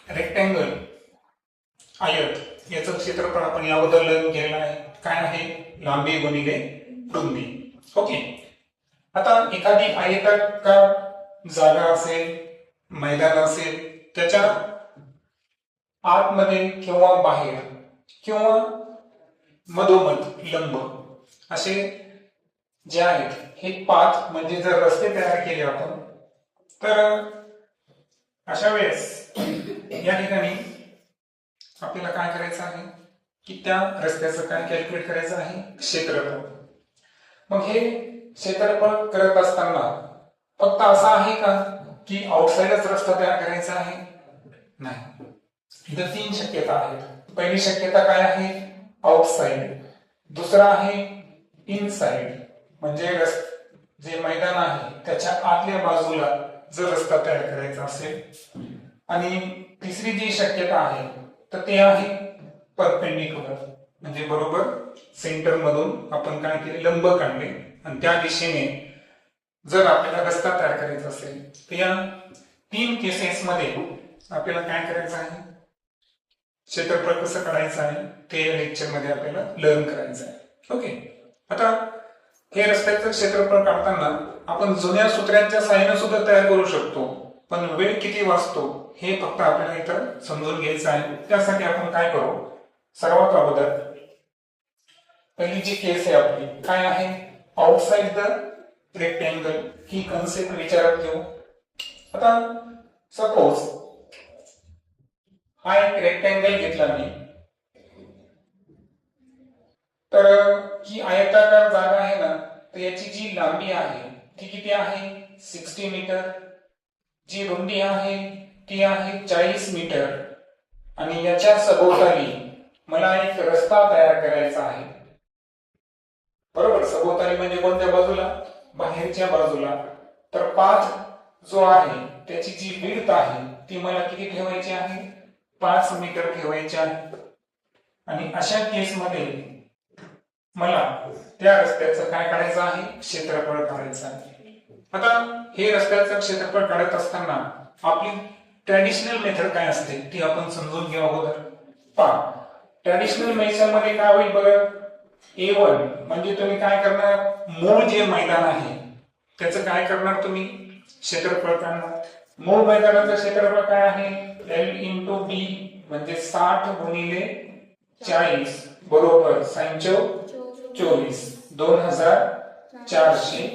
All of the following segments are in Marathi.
रेक्टँगल आयत याचं क्षेत्रफळ आपण या अगोदर केलेलं आहे. काय आहे? लांबी गुणिले रुंदी. ओके. आता एखादी आयताकार जागा असेल, मैदान असेल, त्याच्या आतमध्ये किंवा बाहेर किंवा मधोमध लंब असे जे आहेत हे पाथ म्हणजे जर रस्ते तयार केले आपण तर अशा वेळेस या ठिकाणी आपल्याला काय करायचं आहे की त्या रस्त्याचं काय कॅल्क्युलेट करायचं आहे? क्षेत्रफळ. मग हे क्षेत्रफळ करत असताना फक्त असं आहे का की आउटसाइडच रस्ता तयार करायचा आहे? नाही. इथं 3 शक्यता आहेत. पहिली शक्यता काय आहे? आउटसाइड. दुसरा आहे इनसाइड म्हणजे जे मैदान आहे त्याच्या आतल्या बाजूला जर रस्ता तयार करायचा असेल. आणि तिसरी जी शक्यता आहे तर ते आहे परपेंडिक्युलर म्हणजे बरोबर सेंटर मधून आपण काय केले? लंब काढले आणि त्या दिशेने जर आपल्याला रस्ता तयार करायचा असेल तर या 3 केसेस मध्ये आपल्याला काय करायचं आहे? क्षेत्रफळ कसं काढायचं आहे ते या लेक्चर मध्ये आपल्याला लर्न करायचं आहे. ओके. आता हे रस्त्याचं क्षेत्रफळ काढताना आपण जुन्या सूत्रांच्या सहाय्याने सुद्धा तयार करू शकतो, पण वेळ किती वाचतो हे फक्त आपल्याला इथं समजून घ्यायचं आहे. त्यासाठी आपण काय करू? सर्वात अगोदर पहिली जी केस आहे आपली काय आहे? Outside the rectangle he concept विचारात घेऊ. आता सपोज हा एक रेक्टँगल घेतला मी, तर ही आयताकार जागा आहे ना, तर याची जी लांबी आहे ती किती आहे? 60 मीटर. जी रुंदी आहे ती आहे 40 मीटर. आणि याच्या सभोवताली मला एक रस्ता तयार करायचा आहे. बरोबर. सभोवताली म्हणजे कोणत्या बाजूला? बाहेरच्या बाजूला. तर पाथ जो आहे त्याची जी विड्थ आहे ती मला किती ठेवायची आहे? 5 मीटर ठेवायची आहे. आणि अशा केसमध्ये मला त्या रस्त्याचं काय काढायचं आहे? क्षेत्रफळ काढायचं आहे. आता हे रस्त्याचं क्षेत्रफळ काढत असताना आपली ट्रॅडिशनल मेथड काय असते ती आपण समजून घेऊ अगोदर. पहा, ट्रॅडिशनल मेथडमध्ये काय होईल बरं? A1 म्हणजे तुम्ही काय करणार? मूळ जे मैदान आहे त्याचं काय करणार? तुम्ही क्षेत्रफळ काढणार. मूळ मैदानाचं क्षेत्रफळ काय आहे? L × B म्हणजे 60 गुणिले 40 बरोबर 24 2400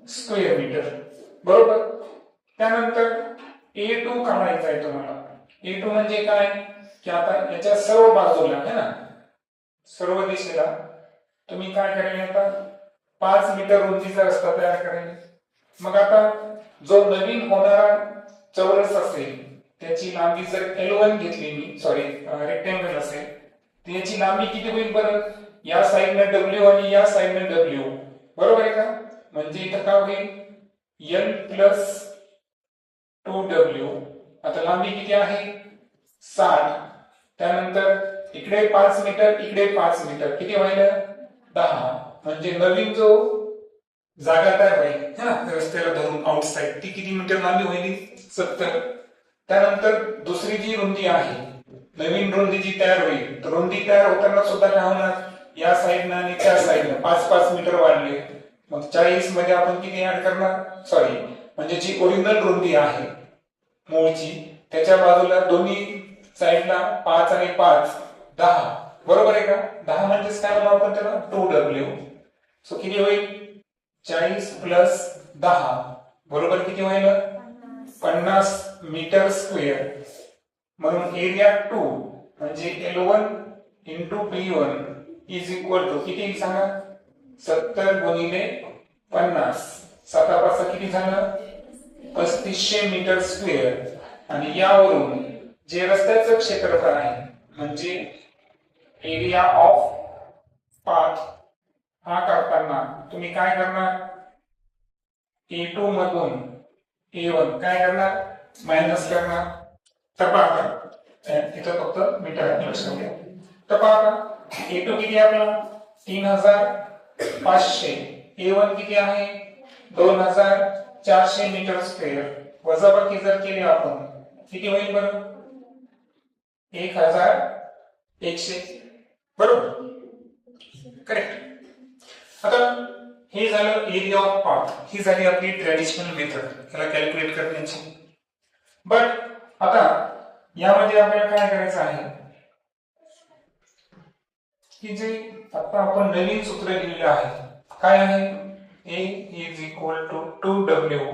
स्क्वेअर मीटर. बरोबर. त्यानंतर A2 काढायचा आहे तुम्हाला. A2 म्हणजे काय की आता याच्या सर्व बाजूला है ना, सर्व दिशेला तुम्ही काय कराल? आता 5 मीटर उंचीचा रस्ता तयार कराल. मग आता जो नवीन होणारा चौरस असेल त्याची लांबी जर L1 घेतली मी, सॉरी रेक्टँगल असेल, तर याची लांबी किती होईल बरं? या साइडने W आणि या साइडने W. बरोबर आहे का? म्हणजे इथं काय होईल? L + 2W. आता लांबी किती आहे? 60. त्यानंतर इकडे 5 मीटर, इकडे 5 मीटर, किती व्हायला? 10. म्हणजे नवीन जो जागा तयार होईल है ना रस्त्याला धरून आउटसाइड, ती किती मीटर लांबी होईल? 70. त्यानंतर दुसरी जी रुंदी आहे, नवीन रुंदी जी तयार होईल, तर रुंदी तयार होताना सुद्धा काय होणार? या साइडनं आणि त्या साइडनं 5-5 मीटर वाढले. मग 40 मध्ये आपण किती ऍड करणार? सॉरी, म्हणजे जी ओरिजिनल रुंदी आहे मूळची त्याच्या बाजूला दोन्ही साइडला 5 आणि 5 10. बरोबर आहे का? 10 म्हणजेच काय म्हणू आपण त्याला? 2W. सो किती होईल? 40 + 10 बरोबर किती होईल? 50 मीटर स्क्वेअर. म्हणून एरिया 2 म्हणजे L1 × B1 = किती सांगा? 70 गुणिले 50. 7 किती झालं? 3500 मीटर स्क्वेअर. आणि यावरून जे रस्त्याचं क्षेत्रफळ आहे म्हणजे एरिया ऑफ पाथ हा काढताना तुम्ही काय करणार? A2 मधून A1 काय करणार? मायनस करणार. तर पहा इथं फक्त मीटर लक्षात घ्या. तर पहा A2 किती आहे आपला? 3500. A1 किती आहे? 2400 मीटर स्क्वेअर. वजाबाकी जर केली आपण किती होईल बरं? 1100 बरोबर करेक्ट. आता हे झालं एरिया ऑफ पाथ, ही झाली आपली ट्रॅडिशनल मेथड याला कॅल्क्युलेट करण्याची. बट आता यामध्ये आपल्याला काय करायचं आहे की जे आता आपण नवीन सूत्र लिहिलेलं आहे काय आहे, A is equal to 2W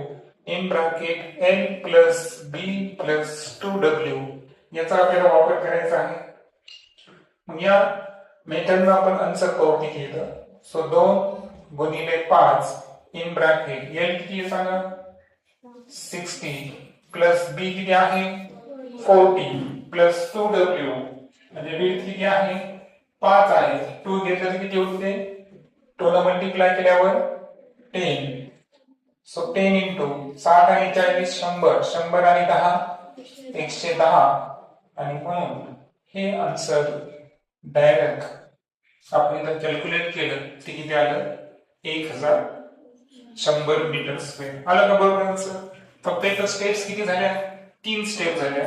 in bracket L plus B plus 2W याचा आपल्याला वापर करायचा आहे. मग या मेथडनं आपण आन्सर पावती केलं. सो 2 गुणिले 5 इन ब्रॅकेट L किती सांगा 60 प्लस B किती आहे 40 प्लस 2W म्हणजे विड्थ किती आहे 5 आहे. 2 घेतलं तर किती होते 2 ला मल्टिप्लाय केल्यावर 10. सो 10 इंटू 7 आणि 40 100 100 आणि 10 110 आणि म्हणून हे आन्सर डायरेक्ट आपण जर कॅल्क्युलेट केलं ते किती आलं 1100 मीटर स्क्वेअर आलं का बरोबर आन्सर. फक्त इथं स्टेप्स किती झाल्या 3 स्टेप झाल्या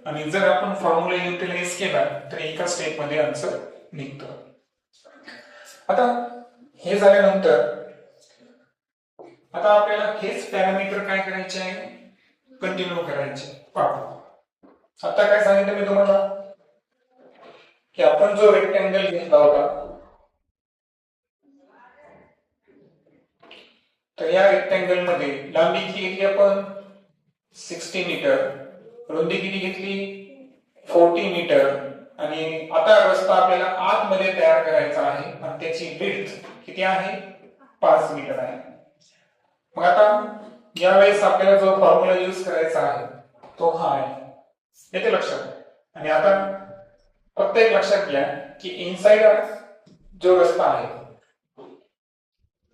आणि जर आपण फॉर्म्युला युटिलाइज केला तर एका स्टेप मध्ये आन्सर निघतो. आता हे झाल्यानंतर आता आपल्याला हेच पॅरामीटर काय करायचे आहे कंटिन्यू करायचे. आता काय सांगितलं मी तुम्हाला की आपण जो रेक्टँगल घेतला होता तर या रेक्टँगल मध्ये लांबी किती घेतली आपण 60 मीटर, रुंदी किती घेतली 40 मीटर आणि आता रस्ता आपल्याला आतमध्ये तयार करायचा आहे आणि त्याची विड्थ किती आहे 5 मीटर आहे. मग आता यावेळेस आपल्याला जो फॉर्म्युला यूज करायचा आहे तो हा आहे येते लक्षात. आणि आता फक्त एक लक्षात घ्या की इनसाइड जो रस्ता आहे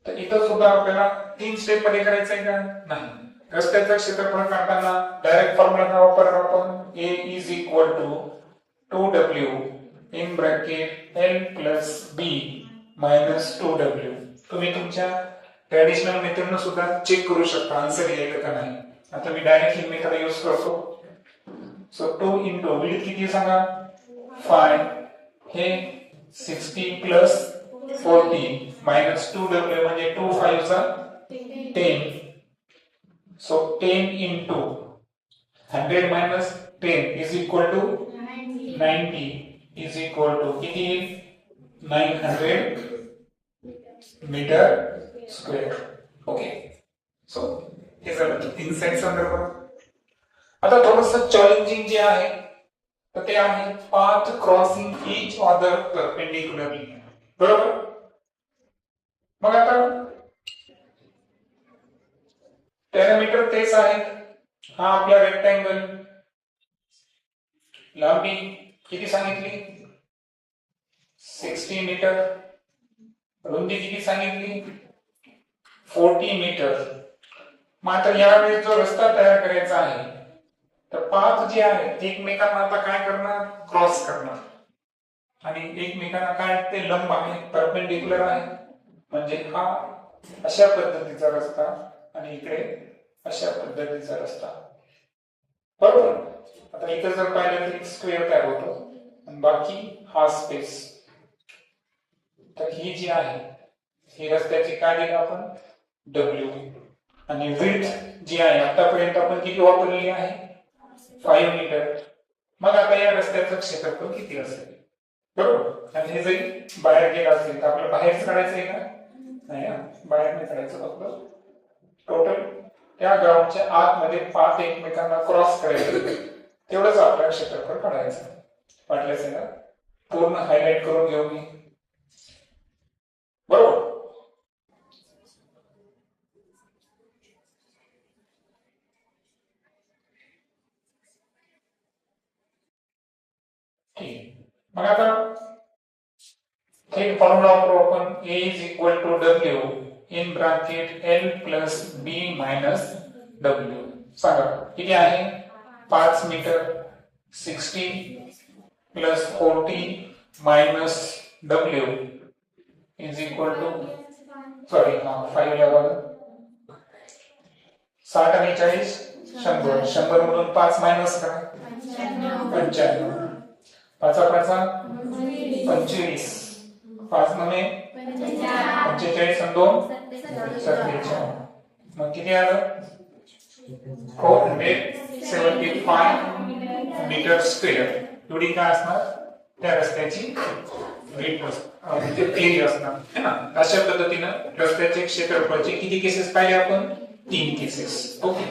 तर इथं सुद्धा आपल्याला 3 स्टेप मध्ये करायचं आहे का नाही. रस्त्याचं क्षेत्रफळ काढताना डायरेक्ट फॉर्म्युला वापरणार आपण A is equal to 2W in bracket L plus B minus 2W. तुम्ही तुमच्या ट्रॅडिशनल मेथडनं सुद्धा चेक करू शकता आन्सर येईल का नाही. आता मी डायरेक्ट ही मेथड यूज करतो. सो 2 इंटू विड्थ किती सांगा 5 हे 60 प्लस 40 मायनस 2W म्हणजे 2 5 चा 10. So 10 into 100 minus 10 is equal to 90 is equal to किती 900 मीटर स्क्वेअर. ओके सो हे झालं इनसाइड संदर्भ. आता थोडंसं चॅलेंजिंग जे आहे तर ते आहे पाथ क्रॉसिंग ईच अदर परपेंडिक्युलरली बरोबर. मग आता पॅरामीटर तेच आहेत. हा आपला रेक्टँगल लांबी किती सांगितली 60 मीटर, रुंदी किती सांगितली 40 मीटर. मात्र यावेळेस जो रस्ता तयार करायचा आहे तर पाथ जे आहे एकमेकांना आता काय करणार क्रॉस करणार आणि एकमेकांना काय ते लंब आहे परपेंडिक्युलर आहे म्हणजे हा अशा पद्धतीचा रस्ता आणि इकडे अशा पद्धतीचा रस्ता बरोबर. आता इथं जर पाहिलं तर एक स्क्वेअर तयार होतो आणि बाकी हा स्पेस. तर ही जी आहे ही रस्त्याची काय दिली आपण W आणि विड्थ जी आहे आतापर्यंत आपण किती वापरलेली आहे 5 मीटर. मग आता या रस्त्याचं क्षेत्रफळ किती असेल बरोबर. आणि हे जरी बाहेर गेला असेल तर आपल्याला बाहेरच काढायचं आहे का नाही बाहेर नाही काढायचं. फक्त टोटल त्या ग्राउंडच्या आतमध्ये पाथ एकमेकांना क्रॉस करायचं तेवढंच आपल्याला क्षेत्रफळ काढायचं. वाटल्यास आहे ना पूर्ण हायलाइट करून घेऊ मी बरोबर. मग आता थेट फॉर्म्युला वापरू आपण A is equal to W in bracket L plus B minus W. सांगा किती आहे 5 metre 60 plus 40 minus W is equal to sorry 5 level 60 आणि 40 100 100 मधून 5 मायनस करा 95. पाचा पाचा 25, 5 नवे 45 आणि 2 47. मग किती आलं 475 मीटर स्क्वेअर एवढी काय असणार त्या रस्त्याची म्हणजे एरिया असणार है ना. अशा पद्धतीनं रस्त्याचे क्षेत्रफळाचे किती केसेस पाहिले आपण 3 केसेस. ओके.